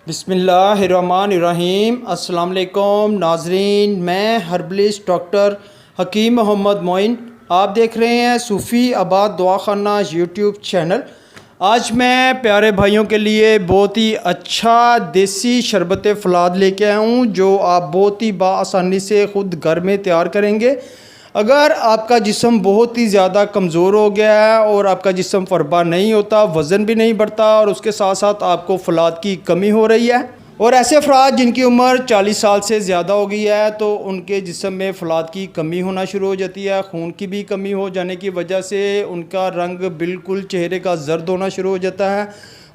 बिस्मिल्लाहिर्रहमानिर्रहीम। अस्सलाम वालेकुम नाजरीन, मैं हर्बलिस्ट डॉक्टर हकीम मोहम्मद मोइन। आप देख रहे हैं सूफ़ी आबाद दवाखाना यूट्यूब चैनल। आज मैं प्यारे भाइयों के लिए बहुत ही अच्छा देसी शरबत फ़लाद लेके आया हूँ, जो आप बहुत ही बआसानी से ख़ुद घर में तैयार करेंगे। अगर आपका जिस्म बहुत ही ज़्यादा कमज़ोर हो गया है और आपका जिस्म फरबा नहीं होता, वज़न भी नहीं बढ़ता और उसके साथ साथ आपको फ़लाद की कमी हो रही है, और ऐसे अफराद जिनकी उम्र 40 साल से ज़्यादा हो गई है, तो उनके जिस्म में फ़लाद की कमी होना शुरू हो जाती है। खून की भी कमी हो जाने की वजह से उनका रंग बिल्कुल चेहरे का जर्द होना शुरू हो जाता है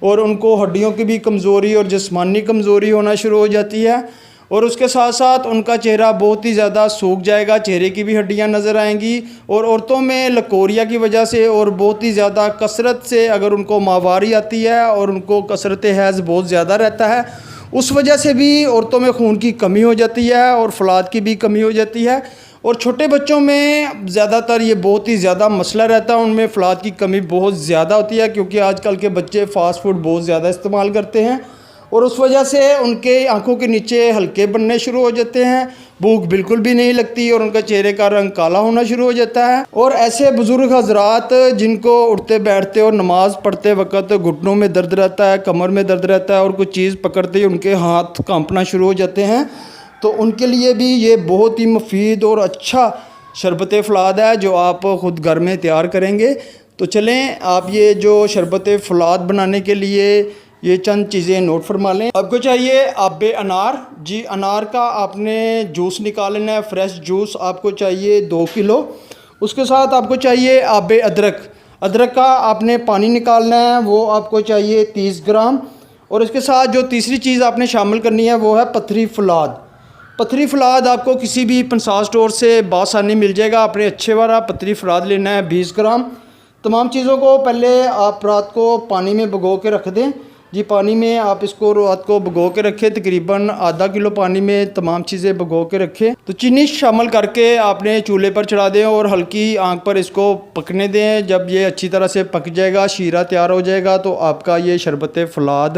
और उनको हड्डियों की भी कमज़ोरी और जिस्मानी कमज़ोरी होना शुरू हो जाती है। और उसके साथ साथ उनका चेहरा बहुत ही ज़्यादा सूख जाएगा, चेहरे की भी हड्डियां नज़र आएंगी। और औरतों में लकोरिया की वजह से और बहुत ही ज़्यादा कसरत से अगर उनको माहवारी आती है और उनको कसरत हैज़ बहुत ज़्यादा रहता है, उस वजह से भी औरतों में खून की कमी हो जाती है और फ़लाद की भी कमी हो जाती है। और छोटे बच्चों में ज़्यादातर ये बहुत ही ज़्यादा मसला रहता है, उनमें फ़लाद की कमी बहुत ज़्यादा होती है, क्योंकि आजकल के बच्चे फ़ास्ट फूड बहुत ज़्यादा इस्तेमाल करते हैं और उस वजह से उनके आंखों के नीचे हल्के बनने शुरू हो जाते हैं, भूख बिल्कुल भी नहीं लगती और उनका चेहरे का रंग काला होना शुरू हो जाता है। और ऐसे बुज़ुर्ग हजरात जिनको उठते बैठते और नमाज़ पढ़ते वक्त घुटनों में दर्द रहता है, कमर में दर्द रहता है और कुछ चीज़ पकड़ते ही उनके हाथ कांपना शुरू हो जाते हैं, तो उनके लिए भी ये बहुत ही मुफीद और अच्छा शरबत फ़लाद है जो आप ख़ुद घर में तैयार करेंगे। तो चलें, आप ये जो शरबत फ़लाद बनाने के लिए ये चंद चीज़ें नोट फरमा लें। आपको चाहिए आबे अनार। जी, अनार का आपने जूस निकाल लेना है, फ्रेश जूस आपको चाहिए 2 किलो। उसके साथ आपको चाहिए आबे अदरक। अदरक का आपने पानी निकालना है, वो आपको चाहिए 30 ग्राम। और इसके साथ जो तीसरी चीज़ आपने शामिल करनी है वो है पथरी फ़लाद। पथरी फ़लाद आपको किसी भी पंसार स्टोर से बासानी मिल जाएगा। आपने अच्छे वाला पथरी फ़लाद लेना है 20 ग्राम। तमाम चीज़ों को पहले आप रात को पानी में भिगो के रख दें। जी, पानी में आप इसको रात को भिगो के रखें, तकरीबन आधा किलो पानी में तमाम चीज़ें भिगो के रखें। तो चीनी शामिल करके आपने चूल्हे पर चढ़ा दें और हल्की आंच पर इसको पकने दें। जब ये अच्छी तरह से पक जाएगा, शीरा तैयार हो जाएगा, तो आपका ये शरबत फ़लाद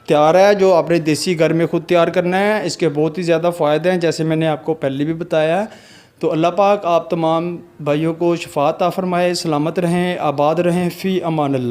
तैयार है, जो आपने देसी घर में ख़ुद तैयार करना है। इसके बहुत ही ज़्यादा फ़ायदे हैं, जैसे मैंने आपको पहले भी बताया है। तो अल्लाह पाक आप तमाम भाइयों को शफ़ाअत अता फ़रमाए, सलामत रहें, आबाद रहें, फ़ी अमान अल्लाह।